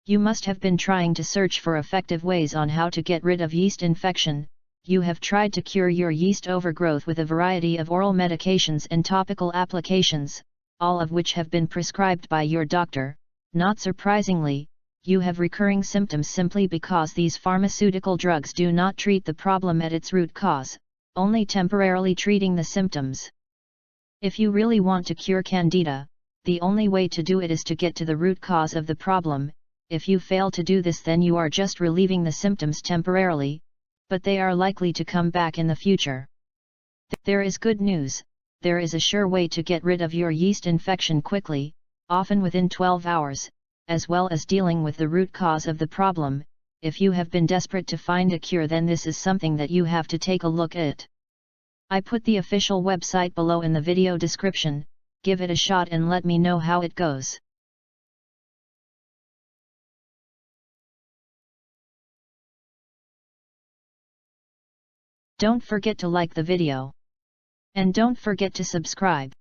You must have been trying to search for effective ways on how to get rid of yeast infection. You have tried to cure your yeast overgrowth with a variety of oral medications and topical applications, all of which have been prescribed by your doctor. Not surprisingly, you have recurring symptoms simply because these pharmaceutical drugs do not treat the problem at its root cause, only temporarily treating the symptoms. If you really want to cure Candida, the only way to do it is to get to the root cause of the problem. If you fail to do this, then you are just relieving the symptoms temporarily, but they are likely to come back in the future. There is good news. There is a sure way to get rid of your yeast infection quickly, often within 12 hours, as well as dealing with the root cause of the problem. If you have been desperate to find a cure, then this is something that you have to take a look at. I put the official website below in the video description. Give it a shot and let me know how it goes. Don't forget to like the video. And don't forget to subscribe.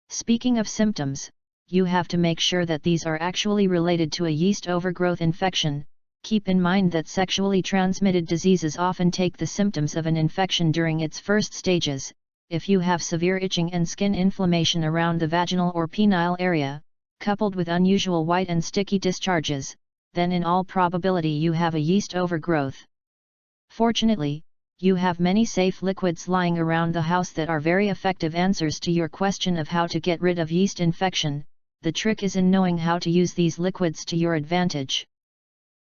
Speaking of symptoms, you have to make sure that these are actually related to a yeast overgrowth infection. Keep in mind that sexually transmitted diseases often take the symptoms of an infection during its first stages. If you have severe itching and skin inflammation around the vaginal or penile area, coupled with unusual white and sticky discharges, then in all probability you have a yeast overgrowth. Fortunately, you have many safe liquids lying around the house that are very effective answers to your question of how to get rid of yeast infection. The trick is in knowing how to use these liquids to your advantage.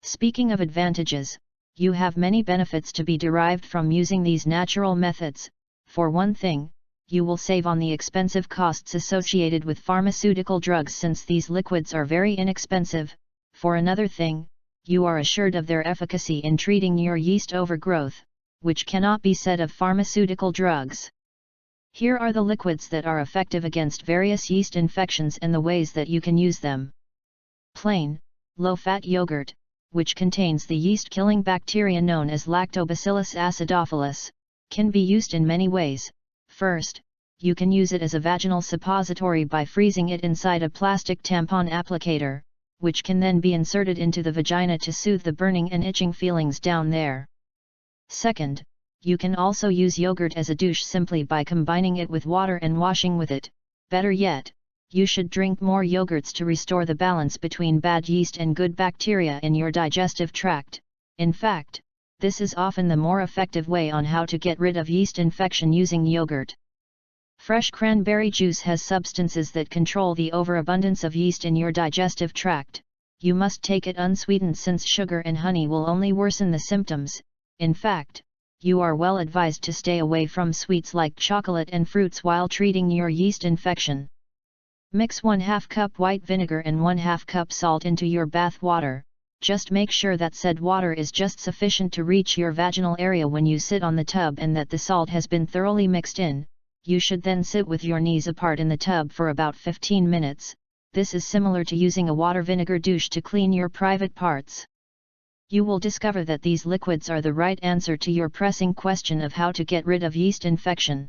Speaking of advantages, you have many benefits to be derived from using these natural methods. For one thing, you will save on the expensive costs associated with pharmaceutical drugs since these liquids are very inexpensive. For another thing, you are assured of their efficacy in treating your yeast overgrowth, which cannot be said of pharmaceutical drugs. Here are the liquids that are effective against various yeast infections and the ways that you can use them. Plain, low-fat yogurt, which contains the yeast-killing bacteria known as Lactobacillus acidophilus, can be used in many ways. First, you can use it as a vaginal suppository by freezing it inside a plastic tampon applicator, which can then be inserted into the vagina to soothe the burning and itching feelings down there. Second, you can also use yogurt as a douche simply by combining it with water and washing with it. Better yet, you should drink more yogurts to restore the balance between bad yeast and good bacteria in your digestive tract. In fact, this is often the more effective way on how to get rid of yeast infection using yogurt. Fresh cranberry juice has substances that control the overabundance of yeast in your digestive tract. You must take it unsweetened since sugar and honey will only worsen the symptoms. In fact, you are well advised to stay away from sweets like chocolate and fruits while treating your yeast infection. Mix 1/2 cup white vinegar and 1/2 cup salt into your bath water. Just make sure that said water is just sufficient to reach your vaginal area when you sit on the tub and that the salt has been thoroughly mixed in. You should then sit with your knees apart in the tub for about 15 minutes. This is similar to using a water vinegar douche to clean your private parts. You will discover that these liquids are the right answer to your pressing question of how to get rid of yeast infection.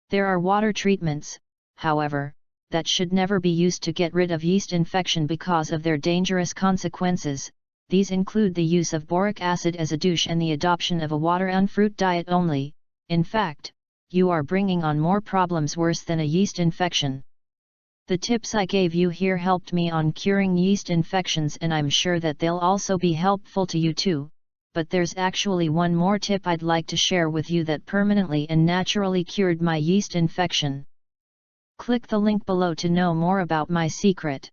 There are water treatments, however, that should never be used to get rid of yeast infection because of their dangerous consequences. These include the use of boric acid as a douche and the adoption of a water and fruit diet only. In fact, you are bringing on more problems worse than a yeast infection. The tips I gave you here helped me on curing yeast infections, and I'm sure that they'll also be helpful to you too. But there's actually one more tip I'd like to share with you that permanently and naturally cured my yeast infection. Click the link below to know more about my secret.